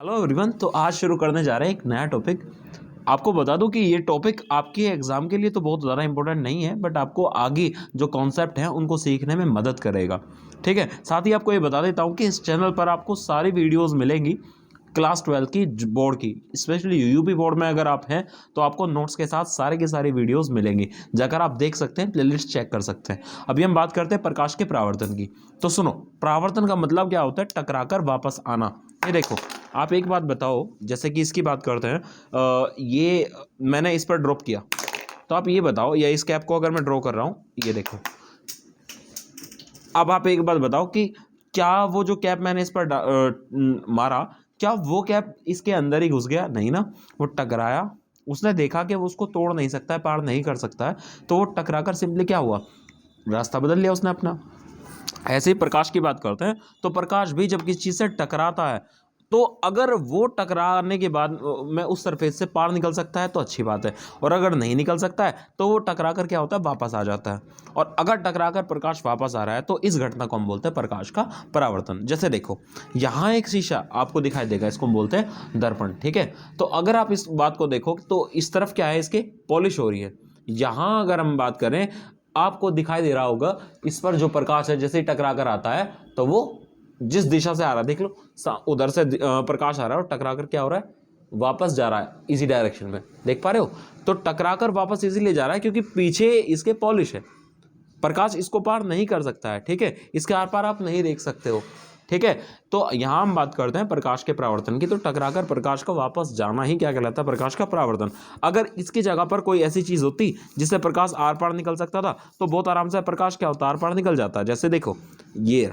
Hello everyone. तो आज शुरू करने जा रहे हैं एक नया टॉपिक। आपको बता दूं कि ये टॉपिक आपके एग्जाम के लिए तो बहुत ज़्यादा इंपॉर्टेंट नहीं है, बट आपको आगे जो कॉन्सेप्ट हैं उनको सीखने में मदद करेगा। ठीक है, साथ ही आपको ये बता देता हूं कि इस चैनल पर आपको सारी वीडियोस मिलेंगी क्लास 12 की बोर्ड की। स्पेशली यूपी बोर्ड में अगर आप हैं तो आपको नोट्स के साथ सारे के सारी वीडियोस मिलेंगी, जाकर आप देख सकते हैं, प्लेलिस्ट चेक कर सकते हैं। अभी हम बात करते हैं प्रकाश के परावर्तन की। तो सुनो, परावर्तन का मतलब क्या होता है? टकराकर वापस आना। ये देखो, आप एक बात बताओ, जैसे कि इसकी बात करते हैं, ये मैंने इस पर ड्रॉप किया, तो आप ये बताओ, या इस कैप को अगर मैं ड्रॉ कर रहा हूँ, ये देखो। अब आप एक बात बताओ कि क्या वो जो कैप मैंने इस पर मारा, क्या वो कैप इसके अंदर ही घुस गया? नहीं ना, वो टकराया। उसने देखा कि वो उसको तोड़ नहीं सकता है, पार नहीं कर सकता है, तो वो टकराकर सिंपली क्या हुआ, रास्ता बदल लिया उसने अपना। ऐसे ही प्रकाश की बात करते हैं, तो प्रकाश भी जब किसी चीज़ से टकराता है, तो अगर वो टकराने के बाद में उस सरफेस से पार निकल सकता है तो अच्छी बात है, और अगर नहीं निकल सकता है तो वो टकरा कर क्या होता है, वापस आ जाता है। और अगर टकरा कर प्रकाश वापस आ रहा है तो इस घटना को हम बोलते हैं प्रकाश का परावर्तन। जैसे देखो, यहाँ एक शीशा आपको दिखाई देगा, इसको हम बोलते हैं दर्पण। ठीक है, तो अगर आप इस बात को देखो तो इस तरफ क्या है, इसके पॉलिश हो रही है। यहाँ अगर हम बात करें, आपको दिखाई दे रहा होगा इस पर जो प्रकाश है जैसे ही टकरा कर आता है तो वो जिस दिशा से आ रहा है, देख लो, उधर से प्रकाश आ रहा है और टकरा कर क्या हो रहा है, वापस जा रहा है इसी डायरेक्शन में। देख पा रहे हो? तो टकरा कर वापस इसीलिए जा रहा है क्योंकि पीछे इसके पॉलिश है, प्रकाश इसको पार नहीं कर सकता है। ठीक है, इसके आर पार आप नहीं देख सकते हो। ठीक है, तो यहां हम बात करते हैं प्रकाश के परावर्तन की। तो टकराकर प्रकाश का वापस जाना ही क्या कहलाता है, प्रकाश का परावर्तन। अगर इसकी जगह पर कोई ऐसी चीज होती जिससे प्रकाश आर पार निकल सकता था तो बहुत आराम से प्रकाश क्या होता है, आर पार निकल जाता है। जैसे देखो, ये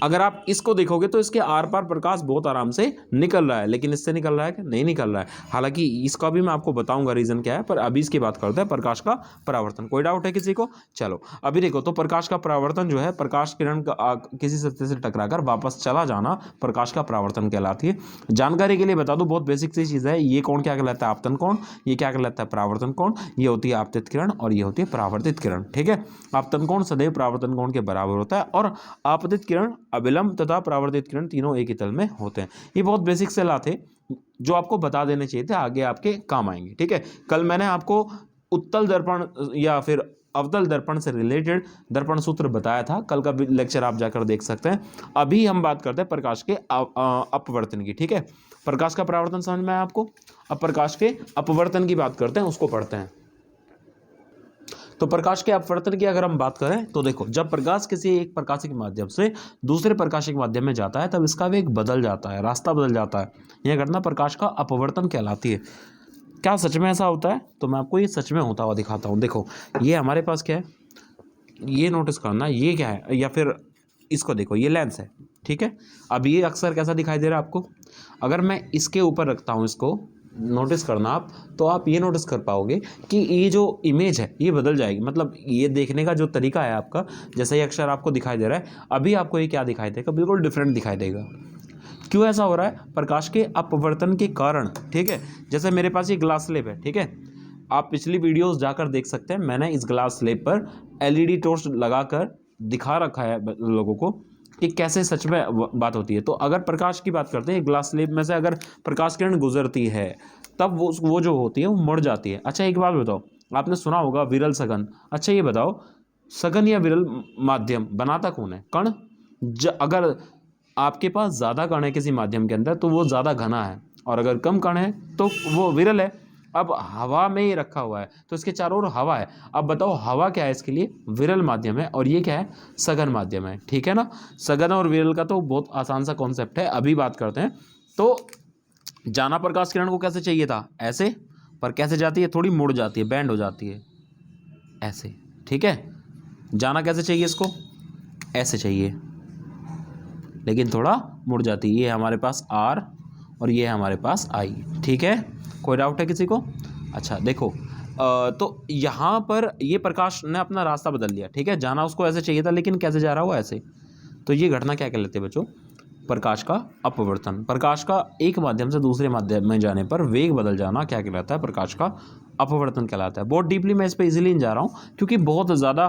अगर आप इसको देखोगे तो इसके आर पार प्रकाश बहुत आराम से निकल रहा है, लेकिन इससे निकल रहा है कि नहीं निकल रहा है। हालांकि इसका भी मैं आपको बताऊंगा रीजन क्या है, पर अभी इसकी बात करते हैं प्रकाश का परावर्तन। कोई डाउट है किसी को? चलो अभी देखो, तो प्रकाश का परावर्तन जो है, प्रकाश किरण का किसी सत्य से टकराकर वापस चला जाना, प्रकाश का परावर्तन कहलाती है। जानकारी के लिए बता दूं, बहुत बेसिक सी चीज है। ये कौन क्या कहलाता है, आपतन कोण। ये क्या कहलाता है, परावर्तन कोण। ये होती है आपतित किरण और ये होती है परावर्तित किरण। ठीक है, आपतन कोण सदैव परावर्तन कोण के बराबर होता है, और आपतित किरण, अविलंब तथा परावर्तित किरण तीनों एक ही तल में होते हैं। ये बहुत बेसिक से थे जो आपको बता देने चाहिए थे, आगे आपके काम आएंगे। ठीक है, कल मैंने आपको उत्तल दर्पण या फिर अवतल दर्पण से रिलेटेड दर्पण सूत्र बताया था, कल का लेक्चर आप जाकर देख सकते हैं। अभी हम बात करते हैं प्रकाश के अपवर्तन की। ठीक है, प्रकाश का परावर्तन समझ में आया आपको। अब प्रकाश के अपवर्तन की बात करते हैं, उसको पढ़ते हैं। तो प्रकाश के अपवर्तन की अगर हम बात करें तो देखो, जब प्रकाश किसी एक प्रकाशिक माध्यम से दूसरे प्रकाशिक माध्यम में जाता है तब इसका वेग बदल जाता है, रास्ता बदल जाता है। यह घटना प्रकाश का अपवर्तन कहलाती है। क्या सच में ऐसा होता है? तो मैं आपको ये सच में होता हुआ दिखाता हूँ। देखो, ये हमारे पास क्या है, ये नोटिस करना, ये क्या है, या फिर इसको देखो, ये लेंस है। ठीक है, अब ये अक्सर कैसा दिखाई दे रहा है आपको? अगर मैं इसके ऊपर रखता हूँ, इसको नोटिस करना आप, तो आप ये नोटिस कर पाओगे कि ये जो इमेज है ये बदल जाएगी। मतलब ये देखने का जो तरीका है आपका, जैसे ये अक्षर आपको दिखाई दे रहा है, अभी आपको ये क्या दिखाई देगा, बिल्कुल डिफरेंट दिखाई देगा। क्यों ऐसा हो रहा है? प्रकाश के अपवर्तन के कारण। ठीक है, जैसे मेरे पास ये ग्लास स्लेब है। ठीक है, आप पिछली वीडियोस जाकर देख सकते हैं, मैंने इस ग्लास स्लेब पर एलईडी टॉर्च लगाकर दिखा रखा है लोगों को कि कैसे सच में बात होती है। तो अगर प्रकाश की बात करते हैं, ग्लास स्लेब में से अगर प्रकाश किरण गुजरती है तब वो जो होती है वो मुड़ जाती है। अच्छा, एक बात बताओ, आपने सुना होगा विरल सघन। अच्छा ये बताओ, सघन या विरल माध्यम बनाता कौन है? कण। अगर आपके पास ज़्यादा कण है किसी माध्यम के अंदर तो वो ज़्यादा घना है, और अगर कम कण है तो वो विरल है। अब हवा में ही रखा हुआ है तो इसके चारों ओर हवा है। अब बताओ, हवा क्या है इसके लिए? विरल माध्यम है, और ये क्या है? सघन माध्यम है। ठीक है ना, सघन और विरल का तो बहुत आसान सा कॉन्सेप्ट है। अभी बात करते हैं, तो जाना प्रकाश किरण को कैसे चाहिए था, ऐसे, पर कैसे जाती है, थोड़ी मुड़ जाती है, बैंड हो जाती है, ऐसे। ठीक है, जाना कैसे चाहिए इसको, ऐसे चाहिए, लेकिन थोड़ा मुड़ जाती है। ये हमारे पास आर और ये है हमारे पास आई। ठीक है, कोई डाउट है किसी को? अच्छा देखो, तो यहाँ पर ये प्रकाश ने अपना रास्ता बदल लिया। ठीक है, जाना उसको ऐसे चाहिए था, लेकिन कैसे जा रहा हो, ऐसे। तो ये घटना क्या कहलाती है बच्चों? प्रकाश का अपवर्तन। प्रकाश का एक माध्यम से दूसरे माध्यम में जाने पर वेग बदल जाना क्या कहलाता है? प्रकाश का अपवर्तन कहलाता है। बहुत डीपली मैं इस पर इजीली नहीं जा रहा हूँ क्योंकि बहुत ज़्यादा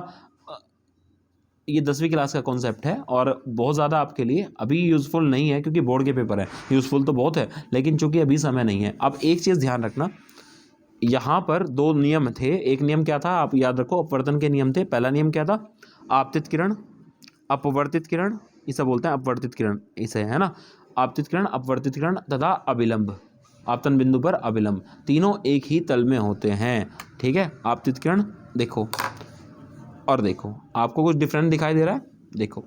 ये 10वीं क्लास का कॉन्सेप्ट है और बहुत ज़्यादा आपके लिए अभी यूज़फुल नहीं है क्योंकि बोर्ड के पेपर है। यूज़फुल तो बहुत है लेकिन चूंकि अभी समय नहीं है। अब एक चीज़ ध्यान रखना, यहाँ पर दो नियम थे। एक नियम क्या था आप याद रखो, अपवर्तन के नियम थे। पहला नियम क्या था, आपतित किरण, अपवर्तित किरण, इसे बोलते हैं अपवर्तित किरण, इसे है ना, आपतित किरण, अपवर्तित किरण तथा अभिलंब, आपतन बिंदु पर अभिलंब, तीनों एक ही तल में होते हैं। ठीक है, आपतित किरण देखो और देखो, आपको कुछ डिफरेंट दिखाई दे रहा है? देखो,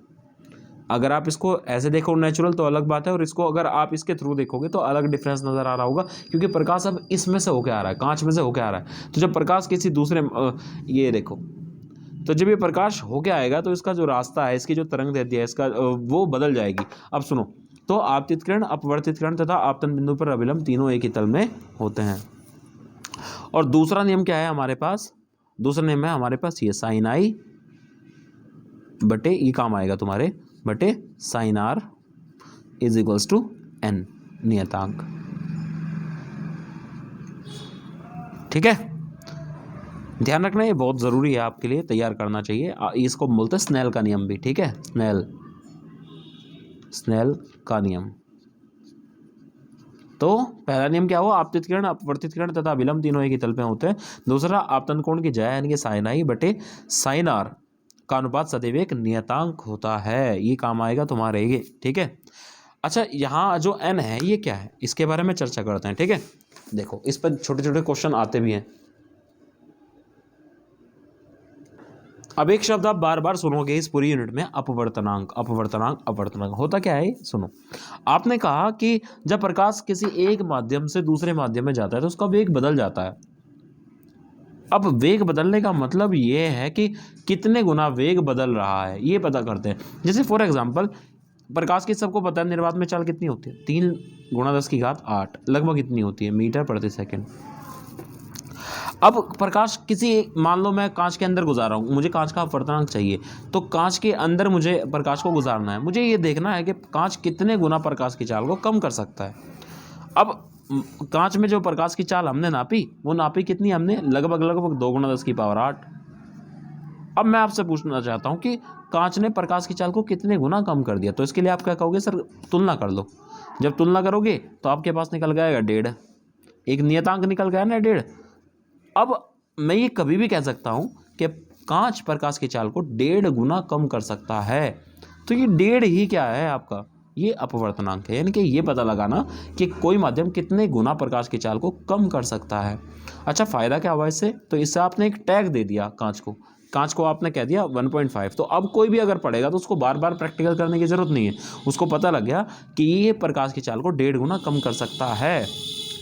अगर आप इसको ऐसे देखो नेचुरल तो अलग बात है, और इसको अगर आप इसके थ्रू देखोगे तो अलग डिफरेंस नज़र आ रहा होगा, क्योंकि प्रकाश अब इसमें से होके आ रहा है, कांच में से होके आ रहा है। तो जब प्रकाश किसी दूसरे ये देखो, तो जब ये प्रकाश होके आएगा तो इसका जो रास्ता है, इसकी जो तरंग दैर्ध्य है इसका वो बदल जाएगी। अब सुनो, तो आपतित किरण, अपवर्तित किरण तथा आपतन बिंदु पर अभिलंब तीनों एक ही तल में होते हैं। और दूसरा नियम क्या है हमारे पास? दूसरा नियम है हमारे पास ये साइन आई बटे, ये काम आएगा तुम्हारे, बटे sine R is equals to N, नियतांक। ठीक है, ध्यान रखना, ये बहुत ज़रूरी है आपके लिए, तैयार करना चाहिए। इसको बोलते हैं स्नेल का नियम भी। ठीक है, स्नेल का नियम। तो पहला नियम क्या हुआ, आपतित किरण, अपवर्तित किरण तथा अभिलंब तीनों एक ही तल पे होते हैं। दूसरा, आपतन कोण की ज्या यानी कि साइन आई बटे साइन आर का अनुपात सदैव एक नियतांक होता है। ये काम आएगा तुम्हारे ये। ठीक है, अच्छा, यहाँ जो n है ये क्या है, इसके बारे में चर्चा करते हैं। ठीक है, देखो इस पर छोटे छोटे क्वेश्चन आते भी हैं। अब एक शब्द आप बार बार सुनोगे इस पूरी यूनिट में, अपवर्तनांक, अपवर्तनांक, अपवर्तनांक। होता क्या है, सुनो, आपने कहा कि जब प्रकाश किसी एक माध्यम से दूसरे माध्यम में जाता है तो उसका वेग बदल जाता है। अब वेग बदलने का मतलब ये है कि कितने गुना वेग बदल रहा है, ये पता करते हैं। जैसे फॉर एग्जांपल, प्रकाश की सबको पता है निर्वात में चाल कितनी होती है, 3 × 10⁸ लगभग इतनी होती है मीटर प्रति सेकंड। अब प्रकाश किसी, मान लो मैं कांच के अंदर गुजार रहा हूँ, मुझे कांच का अपवर्तनांक चाहिए, तो कांच के अंदर मुझे प्रकाश को गुजारना है, मुझे ये देखना है कि कांच कितने गुना प्रकाश की चाल को कम कर सकता है। अब कांच में जो प्रकाश की चाल हमने नापी, वो नापी कितनी हमने, लगभग 2 × 10⁸। अब मैं आपसे पूछना चाहता हूँ कि कांच ने प्रकाश की चाल को कितने गुना कम कर दिया। तो इसके लिए आप क्या कहोगे, सर तुलना कर लो। जब तुलना करोगे तो आपके पास निकल जाएगा 1.5, एक नियतांक निकल गया ना 1.5। अब मैं ये कभी भी कह सकता हूँ कि कांच प्रकाश की चाल को 1.5 गुना कम कर सकता है। तो ये 1.5 ही क्या है आपका, ये अपवर्तनांक है। यानी कि ये पता लगाना कि कोई माध्यम कितने गुना प्रकाश की चाल को कम कर सकता है। अच्छा, फ़ायदा क्या हुआ इससे, तो इससे आपने एक टैग दे दिया कांच को आपने कह दिया 1.5। तो अब कोई भी अगर पढ़ेगा तो उसको बार बार प्रैक्टिकल करने की ज़रूरत नहीं है, उसको पता लग गया कि ये प्रकाश की चाल को 1.5 गुना कम कर सकता है।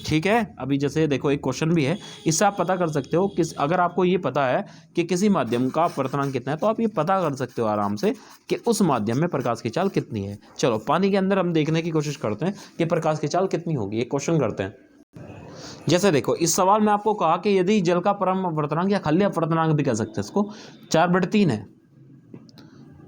ठीक है, अभी जैसे देखो एक क्वेश्चन भी है, इससे आप पता कर सकते हो कि अगर आपको ये पता है कि किसी माध्यम का अपवर्तनांक कितना है, तो आप ये पता कर सकते हो आराम से कि उस माध्यम में प्रकाश की चाल कितनी है। चलो पानी के अंदर हम देखने की कोशिश करते हैं कि प्रकाश की चाल कितनी होगी, एक क्वेश्चन करते हैं। जैसे देखो इस सवाल में आपको कहा कि यदि जल का परम अपवर्तनांक या खल्य अपवर्तनांक भी कह सकते हैं इसको, 4/3 है,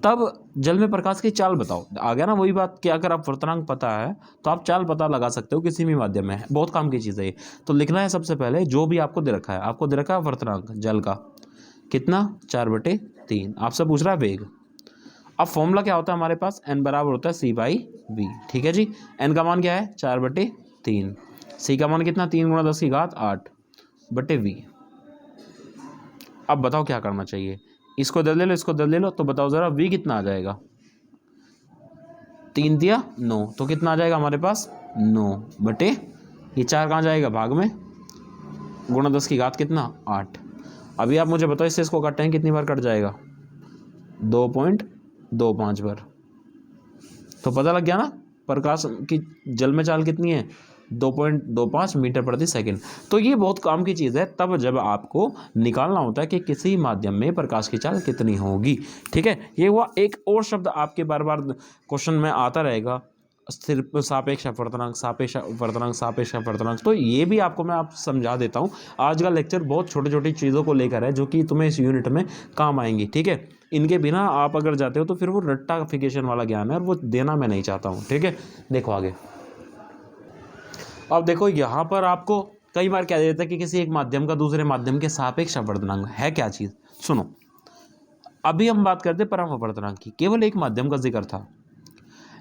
तब जल में प्रकाश की चाल बताओ। आ गया ना वही बात कि अगर अपवर्तनांक पता है तो आप चाल पता लगा सकते हो किसी भी माध्यम में। बहुत काम की चीज़ है ये। तो लिखना है सबसे पहले जो भी आपको दे रखा है, आपको दे रखा है अपवर्तनांक जल का कितना, 4/3। आपसे पूछ रहा है वेग। अब फॉर्मूला क्या होता है हमारे पास, n बराबर होता है c/v। ठीक है जी, n का मान क्या है 4/3, c का मान कितना 3 × 10⁸ अब बताओ क्या करना चाहिए, इसको दे ले लो, इसको दे ले लो, तो बताओ ज़रा v कितना आ जाएगा, 3 दिया 9, तो कितना आ जाएगा हमारे पास 9 बटे ये 4 कहाँ जाएगा भाग में, गुणा 10⁻⁸ कितना 8। अभी आप मुझे बताओ इससे इसको काटें कितनी बार कट जाएगा, 2.25 बार। तो पता लग गया ना प्रकाश की जल में चाल कितनी है, 2.25 मीटर प्रति सेकंड। तो ये बहुत काम की चीज़ है तब जब आपको निकालना होता है कि किसी माध्यम में प्रकाश की चाल कितनी होगी। ठीक है, ये हुआ। एक और शब्द आपके बार बार क्वेश्चन में आता रहेगा, सिर्फ सापेक्ष अपवर्तनांक, सापेक्ष अपवर्तनांक, सापेक्ष अपवर्तनांक। तो ये भी आपको मैं समझा देता हूँ। आज का लेक्चर बहुत छोटी छोटी चीज़ों को लेकर है जो कि तुम्हें इस यूनिट में काम आएंगी। ठीक है, इनके बिना आप अगर जाते हो तो फिर वो रट्टाफिकेशन वाला ज्ञान है और वो देना मैं नहीं चाहता हूँ। ठीक है, देखो आगे। अब देखो यहाँ पर आपको कई बार क्या देता है कि किसी एक माध्यम का दूसरे माध्यम के सापेक्ष अपवर्तनांक है क्या चीज़, सुनो। अभी हम बात करते परम अपवर्तनांक की, केवल एक माध्यम का जिक्र था,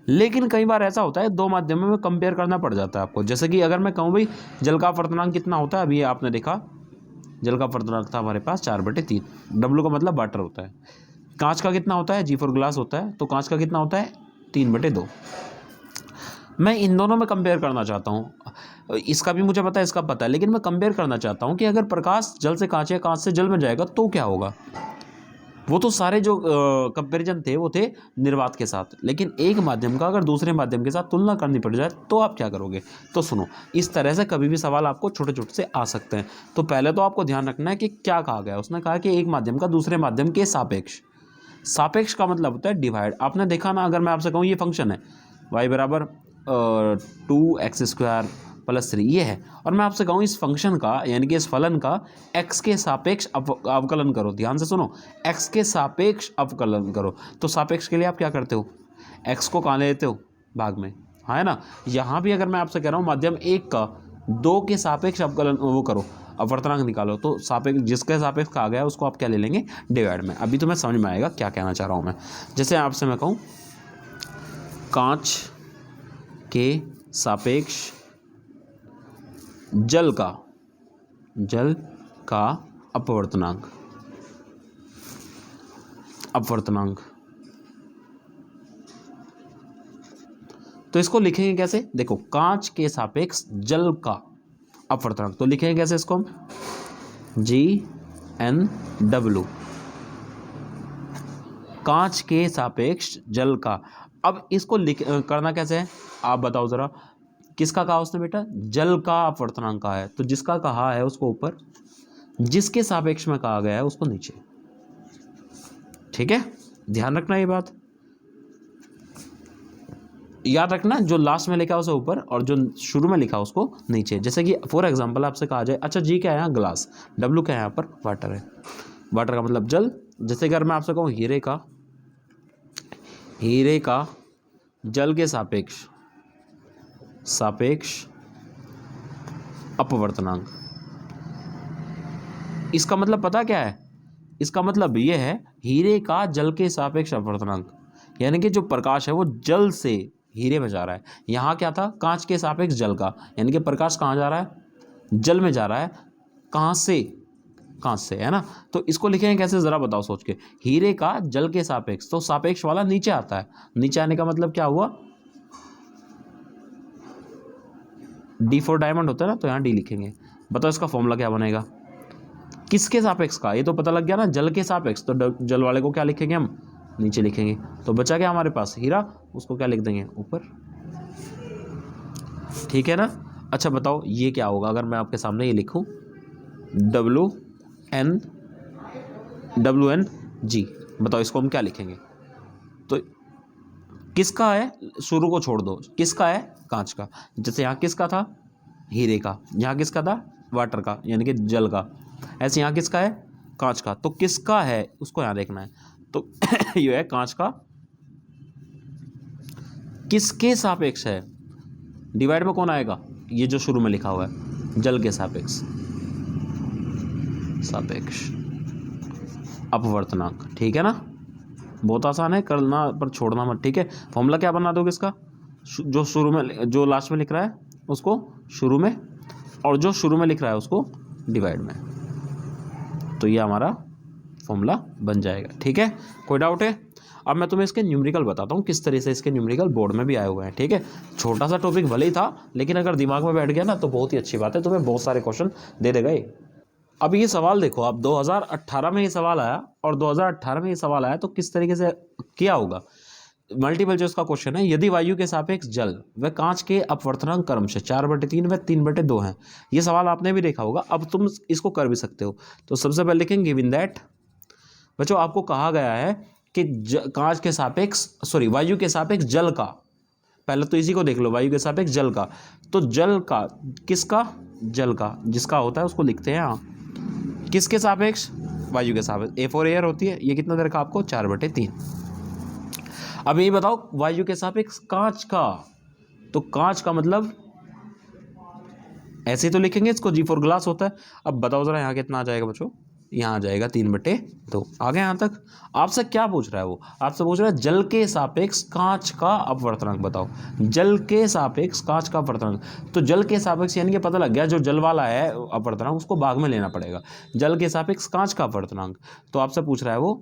लेकिन कई बार ऐसा होता है दो माध्यमों में कंपेयर करना पड़ जाता है आपको। जैसे कि अगर मैं कहूँ भाई जल का अपवर्तनांक कितना होता है, अभी आपने देखा जल का अपवर्तनांक था हमारे पास 4/3, डब्ल्यू का मतलब वाटर होता है। कांच का कितना होता है, जी फॉर ग्लास होता है, तो कांच का कितना होता है 3/2। मैं इन दोनों में कंपेयर करना चाहता हूँ, इसका भी मुझे पता है, इसका पता है, लेकिन मैं कंपेयर करना चाहता हूँ कि अगर प्रकाश जल से कांच या कांच से जल में जाएगा तो क्या होगा। वो तो सारे जो कंपैरिजन थे वो थे निर्वात के साथ, लेकिन एक माध्यम का अगर दूसरे माध्यम के साथ तुलना करनी पड़ जाए तो आप क्या करोगे। तो सुनो, इस तरह से कभी भी सवाल आपको छोटे छोटे से आ सकते हैं। तो पहले तो आपको ध्यान रखना है कि क्या कहा गया। उसने कहा कि एक माध्यम का दूसरे माध्यम के सापेक्ष, सापेक्ष का मतलब होता है डिवाइड। आपने देखा ना, अगर मैं आपसे कहूँ ये फंक्शन है y बराबर 2x² + 3 ये है, और मैं आपसे कहूँ इस फंक्शन का यानी कि इस फलन का x के सापेक्ष अवकलन करो। ध्यान से सुनो, x के सापेक्ष अवकलन करो। तो सापेक्ष के लिए आप क्या करते हो, x को कहाँ ले लेते हो, भाग में, हाँ है ना। यहाँ भी अगर मैं आपसे कह रहा हूँ माध्यम 1 का 2 के सापेक्ष अवकलन वो करो, अपवर्तनांक निकालो, तो सापेक्ष जिसके सापेक्ष कहा गया उसको आप क्या ले लेंगे, डिवाइड में। अभी तुम्हें समझ में आएगा क्या कहना चाह रहा हूँ मैं। जैसे आपसे मैं कहूँ कांच के सापेक्ष जल का अपवर्तनांक, तो इसको लिखेंगे कैसे, देखो कांच के सापेक्ष जल का अपवर्तनांक, तो लिखेंगे कैसे इसको हम, GNW, कांच के सापेक्ष जल का। अब इसको करना कैसे है, आप बताओ जरा, किसका कहा उसने बेटा, जल का अपवर्तनांक कहा है, तो जिसका कहा है उसको ऊपर, जिसके सापेक्ष में कहा गया है उसको नीचे। ठीक है, ध्यान रखना ये बात, याद रखना, जो लास्ट में लिखा है उसे ऊपर और जो शुरू में लिखा है उसको नीचे। जैसे कि फॉर एग्जांपल आपसे कहा जाए, अच्छा जी क्या है यहाँ, ग्लास, डब्ल्यू क्या है यहाँ पर, वाटर है, वाटर का मतलब जल। जैसे अगर मैं आपसे कहूँ हीरे का जल के सापेक्ष अपवर्तनांक, इसका मतलब पता क्या है, इसका मतलब ये है हीरे का जल के सापेक्ष अपवर्तनांक, यानी कि जो प्रकाश है वो जल से हीरे में जा रहा है। यहाँ क्या था, कांच के सापेक्ष जल का, यानी कि प्रकाश कहाँ जा रहा है, जल में जा रहा है, कहाँ से, कांच से, है ना। तो इसको लिखेंगे कैसे जरा बताओ सोच के, हीरे का जल के सापेक्ष, तो सापेक्ष वाला नीचे आता है, नीचे आने का मतलब क्या हुआ, D फॉर डायमंड होता है ना, तो यहाँ D लिखेंगे। बताओ इसका फॉर्मूला क्या बनेगा, किसके सापेक्ष का, ये तो पता लग गया ना, जल के सापेक्ष, तो जल वाले को क्या लिखेंगे हम, नीचे लिखेंगे। तो बचा क्या हमारे पास, हीरा, उसको क्या लिख देंगे, ऊपर। ठीक है ना। अच्छा बताओ ये क्या होगा, अगर मैं आपके सामने ये लिखूं WN, बताओ इसको हम क्या लिखेंगे। तो किसका है, शुरू को छोड़ दो, किसका है, कांच का। जैसे यहाँ किसका था, हीरे का, यहाँ किसका था, वाटर का यानी कि जल का, ऐसे यहाँ किसका है, कांच का। तो किसका है उसको यहाँ देखना है, तो ये है कांच का किसके सापेक्ष है, डिवाइड में कौन आएगा, ये जो शुरू में लिखा हुआ है जल के सापेक्ष अपवर्तनांक। ठीक है ना, बहुत आसान है, करना पर छोड़ना मत। ठीक है, फॉर्मूला क्या बना दोगे इसका, जो शुरू में, जो लास्ट में लिख रहा है उसको शुरू में, और जो शुरू में लिख रहा है उसको डिवाइड में, तो ये हमारा फॉर्मूला बन जाएगा। ठीक है, कोई डाउट है। अब मैं तुम्हें इसके न्यूमेरिकल बताता हूँ, किस तरह से इसके न्यूमेरिकल बोर्ड में भी आए हुए हैं। ठीक है, छोटा सा टॉपिक भले ही था, लेकिन अगर दिमाग में बैठ गया ना तो बहुत ही अच्छी बात है, तुम्हें बहुत सारे क्वेश्चन दे देगा ये। अब ये सवाल देखो, अब 2018 में ये सवाल आया, और 2018 में ये सवाल आया तो किस तरीके से किया होगा। मल्टीपल चॉइस का क्वेश्चन है, यदि वायु के सापेक्ष जल व कांच के अपवर्तनांक क्रमशः 4/3 व 3/2 हैं। ये सवाल आपने भी देखा होगा, अब तुम इसको कर भी सकते हो। तो सबसे पहले लिखेंगे गिवन दैट, बच्चों आपको कहा गया है कि कांच के सापेक्ष, सॉरी वायु के सापेक्ष जल का, पहले तो इसी को देख लो, वायु के सापेक्ष जल का, तो जल का किसका, जल का जिसका होता है उसको लिखते हैं यहाँ, किसके सापेक्ष, वायु के सापेक्ष, ए फॉर एयर होती है, ये कितना दे रखा आपको 4/3। अब ये बताओ वायु के सापेक्ष कांच का, तो कांच का मतलब ऐसे तो लिखेंगे इसको, जी फॉर ग्लास होता है। अब बताओ जरा यहाँ कितना आ जाएगा बच्चों, यहाँ आ जाएगा 3/2। आ गया यहाँ तक। आपसे क्या पूछ रहा है वो, आपसे पूछ रहा है जल के सापेक्ष कांच का अपवर्तनांक बताओ। जल के सापेक्ष कांच का अपवर्तनांक, तो जल के सापेक्ष यानी कि पता लग गया जो जल वाला है अपवर्तनांक उसको भाग में लेना पड़ेगा। जल के सापेक्ष कांच का अपवर्तनांक, तो आपसे पूछ रहा है वो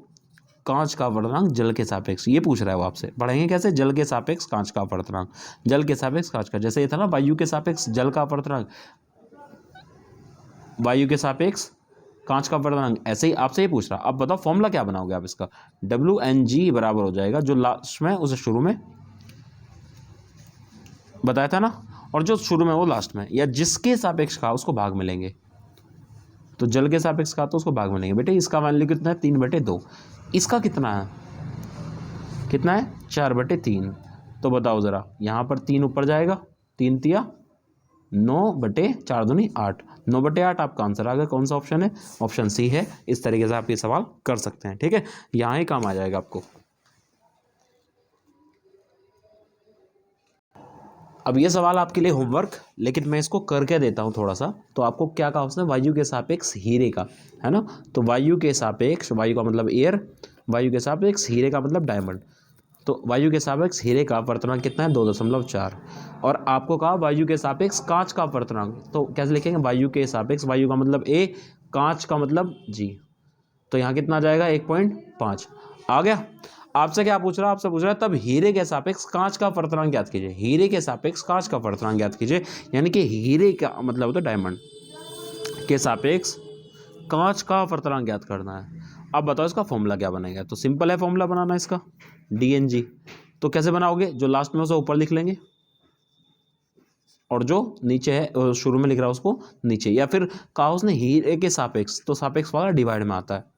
कांच का अपवर्तनांक जल के सापेक्ष, ये पूछ रहा है वो आपसे। पढ़ेंगे कैसे, जल के सापेक्ष कांच का अपवर्तनांक, जल के सापेक्ष कांच का, जैसे ये था ना वायु के सापेक्ष जल का अपवर्तनांक, वायु के सापेक्ष कांच का अपवर्तनांक, ऐसे ही आपसे ये पूछ रहा। अब बताओ फॉर्मूला क्या बनाओगे आप इसका, WnG बराबर हो जाएगा जो लास्ट में उसे शुरू में बताया था ना, और जो शुरू में वो लास्ट में, या जिसके सापेक्ष का उसको भाग में लेंगे। तो जल के सापेक्ष का तो उसको भाग में लेंगे। बेटे इसका मान लीजिए कितना है 3/2, इसका कितना है, कितना है 4/3। तो बताओ ज़रा, यहाँ पर 3 ऊपर जाएगा, 3 तिया 9/4 दूनी 8, 9/8 आपका आंसर आ गया। कौन सा ऑप्शन है, ऑप्शन सी है। इस तरीके से आप ये सवाल कर सकते हैं, ठीक है, यहाँ ही काम आ जाएगा आपको। अब ये सवाल आपके लिए होमवर्क, लेकिन मैं इसको करके देता हूँ थोड़ा सा। तो आपको क्या कहा उसने, वायु के सापेक्ष हीरे का, है ना। तो वायु के सापेक्ष, वायु का मतलब एयर, वायु के सापेक्ष हीरे का मतलब डायमंड। तो वायु के सापेक्ष हीरे का अपवर्तनांक कितना है 2.4। और आपको कहा वायु के सापेक्ष कांच का अपवर्तनांक, तो कैसे लिखेंगे, वायु के सापेक्ष, वायु का मतलब ए, कांच का मतलब जी, तो यहाँ कितना आ जाएगा 1.5। आ गया। आपसे क्या पूछ रहा है, आपसे पूछ रहा है तब हीरे के सापेक्ष कांच का अपवर्तनांक ज्ञात कीजिए। हीरे के सापेक्ष कांच का अपवर्तनांक ज्ञात कीजिए, यानी कि हीरे का मतलब होता है डायमंड के सापेक्ष कांच का अपवर्तनांक ज्ञात करना है। अब बताओ इसका फॉर्मूला क्या बनेगा। तो सिंपल है फॉर्मूला बनाना इसका, DnG। तो कैसे बनाओगे, जो लास्ट में उसे ऊपर लिख लेंगे और जो नीचे है शुरू में लिख रहा है उसको नीचे, या फिर कहा उसने हीरे के सापेक्ष, तो सापेक्ष वाला डिवाइड में आता है,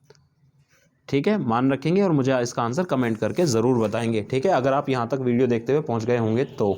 ठीक है, मान रखेंगे और मुझे इसका आंसर कमेंट करके ज़रूर बताएंगे, ठीक है। अगर आप यहाँ तक वीडियो देखते हुए पहुँच गए होंगे तो